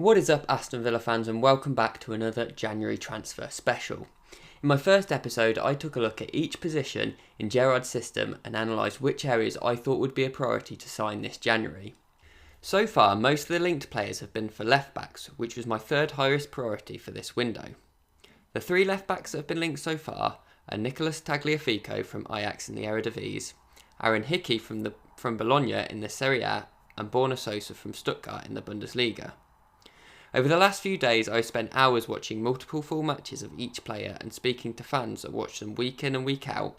What is up, Aston Villa fans, and welcome back to another January transfer special. In my first episode, I took a look at each position in Gerrard's system and analysed which areas I thought would be a priority to sign this January. So far, most of the linked players have been for left backs, which was my third highest priority for this window. The three left backs that have been linked so far are Nicolás Tagliafico from Ajax in the Ep.2, Aaron Hickey from Bologna in the Serie A, and Borna Sosa from Stuttgart in the Bundesliga. Over the last few days, I spent hours watching multiple full matches of each player and speaking to fans that watch them week in and week out.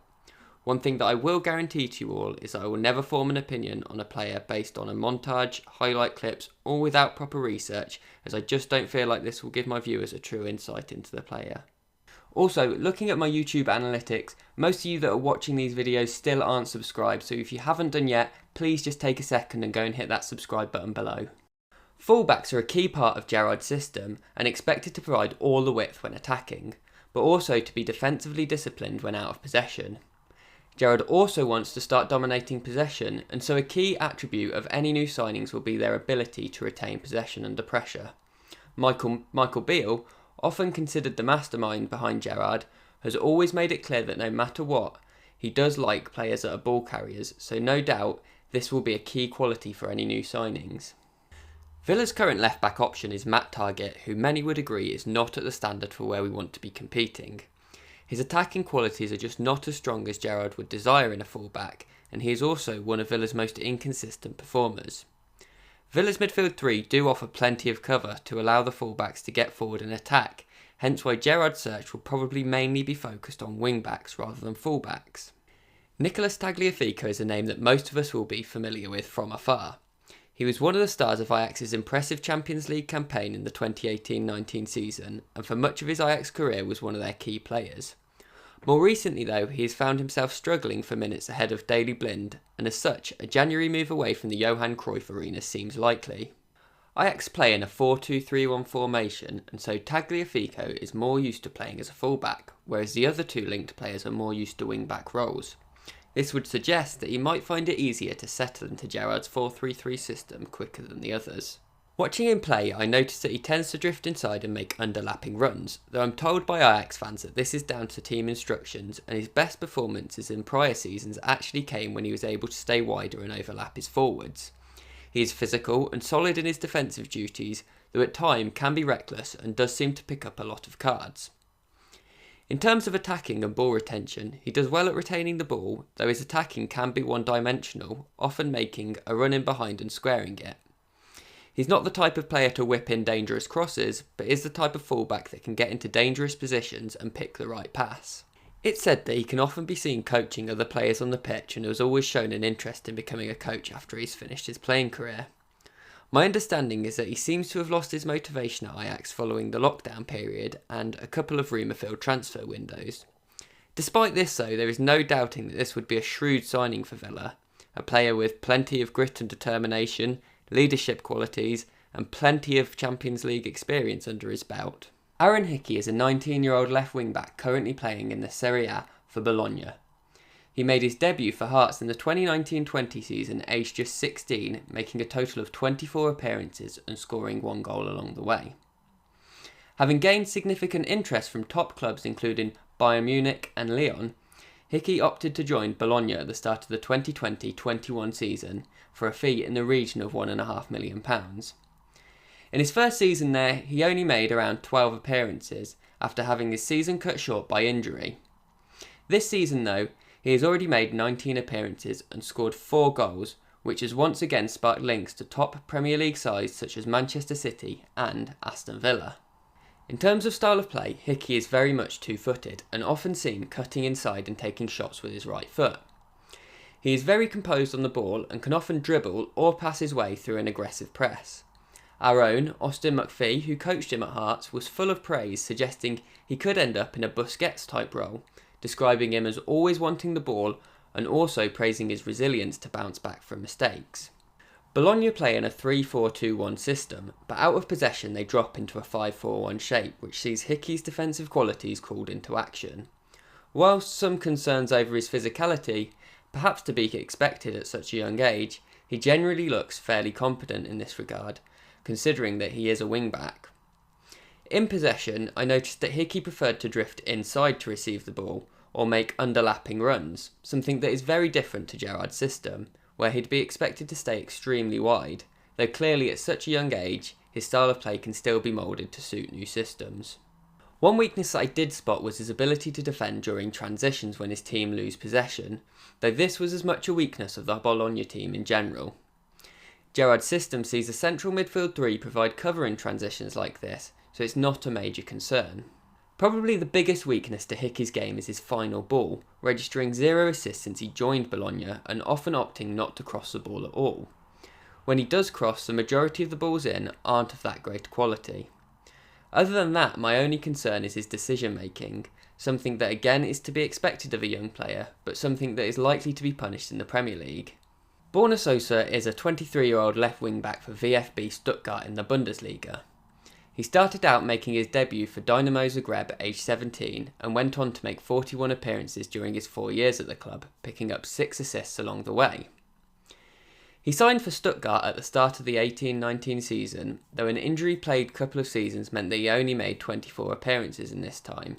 One thing that I will guarantee to you all is that I will never form an opinion on a player based on a montage, highlight clips, or without proper research, as I just don't feel like this will give my viewers a true insight into the player. Also, looking at my YouTube analytics, most of you that are watching these videos still aren't subscribed, so if you haven't done yet, please just take a second and go and hit that subscribe button below. Fullbacks are a key part of Gerrard's system and expected to provide all the width when attacking, but also to be defensively disciplined when out of possession. Gerrard also wants to start dominating possession, and so a key attribute of any new signings will be their ability to retain possession under pressure. Michael Beale, often considered the mastermind behind Gerrard, has always made it clear that no matter what, he does like players that are ball carriers, so no doubt this will be a key quality for any new signings. Villa's current left-back option is Targett, who many would agree is not at the standard for where we want to be competing. His attacking qualities are just not as strong as Gerrard would desire in a full-back, and he is also one of Villa's most inconsistent performers. Villa's midfield three do offer plenty of cover to allow the full-backs to get forward and attack, hence why Gerrard's search will probably mainly be focused on wing-backs rather than full-backs. Nicolás Tagliafico is a name that most of us will be familiar with from afar. He was one of the stars of Ajax's impressive Champions League campaign in the 2018-19 season, and for much of his Ajax career was one of their key players. More recently though, he has found himself struggling for minutes ahead of Daley Blind, and as such, a January move away from the Johan Cruyff Arena seems likely. Ajax play in a 4-2-3-1 formation, and so Tagliafico is more used to playing as a fullback, whereas the other two linked players are more used to wing-back roles. This would suggest that he might find it easier to settle into Gerrard's 4-3-3 system quicker than the others. Watching him play, I noticed that he tends to drift inside and make underlapping runs, though I'm told by Ajax fans that this is down to team instructions, and his best performances in prior seasons actually came when he was able to stay wider and overlap his forwards. He is physical and solid in his defensive duties, though at times can be reckless and does seem to pick up a lot of cards. In terms of attacking and ball retention, he does well at retaining the ball, though his attacking can be one-dimensional, often making a run in behind and squaring it. He's not the type of player to whip in dangerous crosses, but is the type of fullback that can get into dangerous positions and pick the right pass. It's said that he can often be seen coaching other players on the pitch and has always shown an interest in becoming a coach after he's finished his playing career. My understanding is that he seems to have lost his motivation at Ajax following the lockdown period and a couple of rumour-filled transfer windows. Despite this though, there is no doubting that this would be a shrewd signing for Villa, a player with plenty of grit and determination, leadership qualities and plenty of Champions League experience under his belt. Aaron Hickey is a 19-year-old left wing-back currently playing in the Serie A for Bologna. He made his debut for Hearts in the 2019-20 season, aged just 16, making a total of 24 appearances and scoring one goal along the way. Having gained significant interest from top clubs including Bayern Munich and Lyon, Hickey opted to join Bologna at the start of the 2020-21 season for a fee in the region of £1.5 million. In his first season there, he only made around 12 appearances after having his season cut short by injury. This season though, he has already made 19 appearances and scored 4 goals, which has once again sparked links to top Premier League sides such as Manchester City and Aston Villa. In terms of style of play, Hickey is very much two-footed and often seen cutting inside and taking shots with his right foot. He is very composed on the ball and can often dribble or pass his way through an aggressive press. Our own Austin McPhee, who coached him at Hearts, was full of praise, suggesting he could end up in a Busquets-type role, describing him as always wanting the ball and also praising his resilience to bounce back from mistakes. Bologna play in a 3-4-2-1 system, but out of possession they drop into a 5-4-1 shape, which sees Hickey's defensive qualities called into action. Whilst some concerns over his physicality, perhaps to be expected at such a young age, he generally looks fairly competent in this regard, considering that he is a wing-back. In possession, I noticed that Hickey preferred to drift inside to receive the ball, or make underlapping runs, something that is very different to Gerrard's system, where he'd be expected to stay extremely wide, though clearly at such a young age, his style of play can still be moulded to suit new systems. One weakness that I did spot was his ability to defend during transitions when his team lose possession, though this was as much a weakness of the Bologna team in general. Gerrard's system sees a central midfield three provide cover in transitions like this, so it's not a major concern. Probably the biggest weakness to Hickey's game is his final ball, registering 0 assists since he joined Bologna and often opting not to cross the ball at all. When he does cross, the majority of the balls in aren't of that great quality. Other than that, my only concern is his decision making, something that again is to be expected of a young player, but something that is likely to be punished in the Premier League. Borna Sosa is a 23-year-old left wing-back for VfB Stuttgart in the Bundesliga. He started out making his debut for Dynamo Zagreb at age 17 and went on to make 41 appearances during his 4 years at the club, picking up 6 assists along the way. He signed for Stuttgart at the start of the 18-19 season, though an injury-plagued couple of seasons meant that he only made 24 appearances in this time.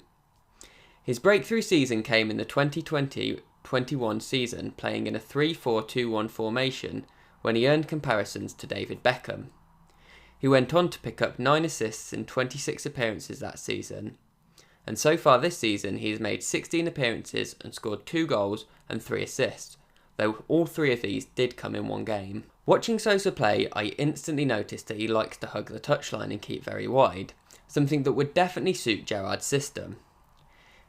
His breakthrough season came in the 2020-21 season, playing in a 3-4-2-1 formation, when he earned comparisons to David Beckham. He went on to pick up 9 assists in 26 appearances that season, and so far this season he has made 16 appearances and scored 2 goals and 3 assists, though all 3 of these did come in one game. Watching Sosa play, I instantly noticed that he likes to hug the touchline and keep very wide, something that would definitely suit Gerrard's system.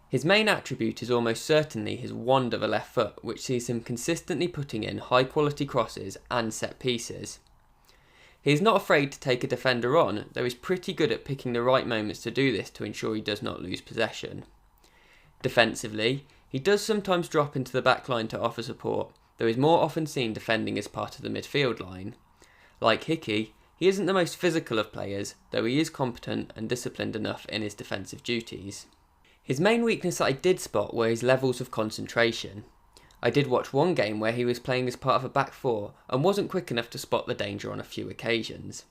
His main attribute is almost certainly his wand of a left foot, which sees him consistently putting in high quality crosses and set pieces. He is not afraid to take a defender on, though he's pretty good at picking the right moments to do this to ensure he does not lose possession. Defensively, he does sometimes drop into the back line to offer support, though is more often seen defending as part of the midfield line. Like Hickey, he isn't the most physical of players, though he is competent and disciplined enough in his defensive duties. His main weakness that I did spot were his levels of concentration. I did watch one game where he was playing as part of a back four and wasn't quick enough to spot the danger on a few occasions.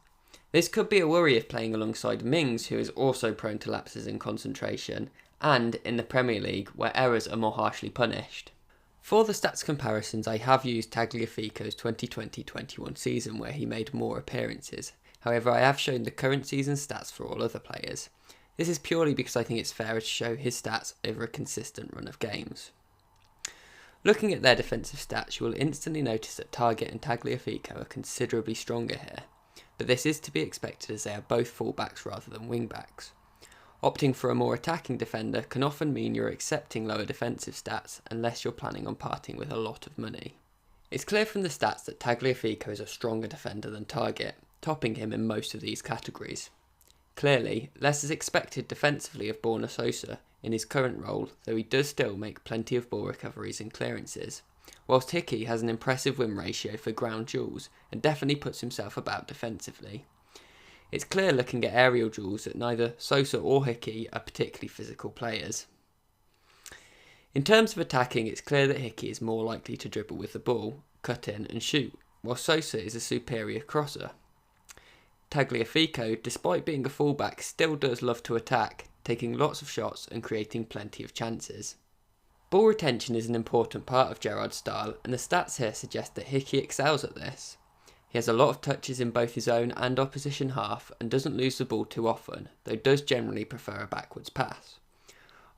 This could be a worry if playing alongside Mings, who is also prone to lapses in concentration, and in the Premier League, where errors are more harshly punished. For the stats comparisons, I have used Tagliafico's 2020-21 season where he made more appearances. However, I have shown the current season stats for all other players. This is purely because I think it's fairer to show his stats over a consistent run of games. Looking at their defensive stats, you will instantly notice that Targett and Tagliafico are considerably stronger here, but this is to be expected as they are both fullbacks rather than wingbacks. Opting for a more attacking defender can often mean you're accepting lower defensive stats unless you're planning on parting with a lot of money. It's clear from the stats that Tagliafico is a stronger defender than Targett, topping him in most of these categories. Clearly, less is expected defensively of Borna Sosa in his current role, though he does still make plenty of ball recoveries and clearances, whilst Hickey has an impressive win ratio for ground duels and definitely puts himself about defensively. It's clear looking at aerial duels that neither Sosa or Hickey are particularly physical players. In terms of attacking, it's clear that Hickey is more likely to dribble with the ball, cut in and shoot, while Sosa is a superior crosser. Tagliafico, despite being a fullback, still does love to attack, taking lots of shots and creating plenty of chances. Ball retention is an important part of Gerrard's style, and the stats here suggest that Hickey excels at this. He has a lot of touches in both his own and opposition half and doesn't lose the ball too often, though does generally prefer a backwards pass.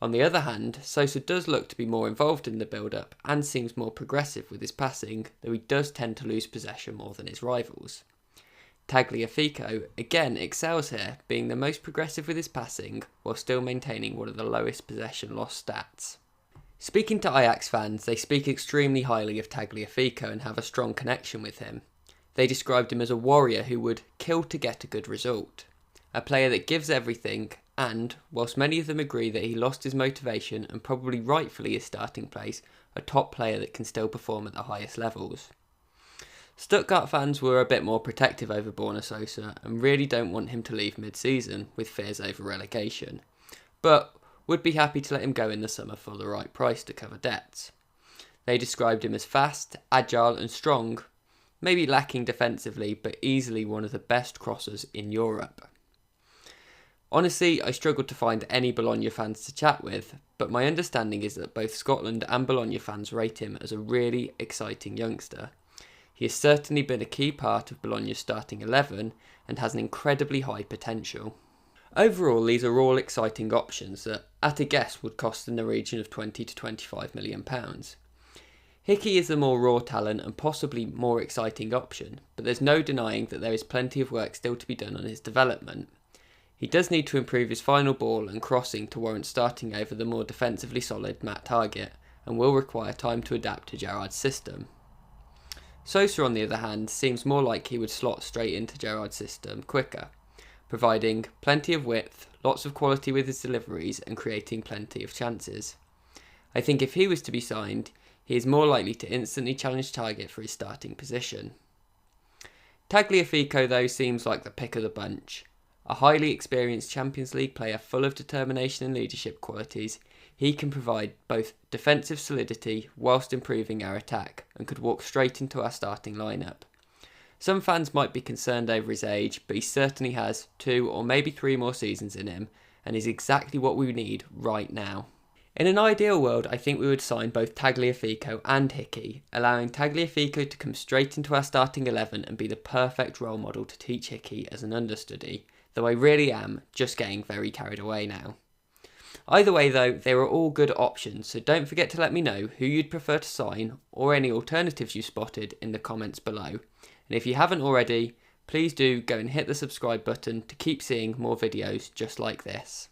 On the other hand, Sosa does look to be more involved in the build-up and seems more progressive with his passing, though he does tend to lose possession more than his rivals. Tagliafico again excels here, being the most progressive with his passing while still maintaining one of the lowest possession loss stats. Speaking to Ajax fans, they speak extremely highly of Tagliafico and have a strong connection with him. They described him as a warrior who would kill to get a good result. A player that gives everything and, whilst many of them agree that he lost his motivation and probably rightfully his starting place, a top player that can still perform at the highest levels. Stuttgart fans were a bit more protective over Borna Sosa and really don't want him to leave mid-season with fears over relegation, but would be happy to let him go in the summer for the right price to cover debts. They described him as fast, agile and strong, maybe lacking defensively, but easily one of the best crossers in Europe. Honestly, I struggled to find any Bologna fans to chat with, but my understanding is that both Scotland and Bologna fans rate him as a really exciting youngster. He has certainly been a key part of Bologna's starting 11 and has an incredibly high potential. Overall, these are all exciting options that, at a guess, would cost in the region of £20 to £25 million. Hickey is the more raw talent and possibly more exciting option, but there's no denying that there is plenty of work still to be done on his development. He does need to improve his final ball and crossing to warrant starting over the more defensively solid Matt Targett, and will require time to adapt to Gerrard's system. Sosa, on the other hand, seems more like he would slot straight into Gerrard's system quicker, providing plenty of width, lots of quality with his deliveries, and creating plenty of chances. I think if he was to be signed, he is more likely to instantly challenge Targett for his starting position. Tagliafico, though, seems like the pick of the bunch. A highly experienced Champions League player full of determination and leadership qualities, he can provide both defensive solidity whilst improving our attack and could walk straight into our starting lineup. Some fans might be concerned over his age, but he certainly has 2 or maybe 3 more seasons in him and is exactly what we need right now. In an ideal world, I think we would sign both Tagliafico and Hickey, allowing Tagliafico to come straight into our starting 11 and be the perfect role model to teach Hickey as an understudy, though I really am just getting very carried away now. Either way though, they are all good options, so don't forget to let me know who you'd prefer to sign or any alternatives you spotted in the comments below. And if you haven't already, please do go and hit the subscribe button to keep seeing more videos just like this.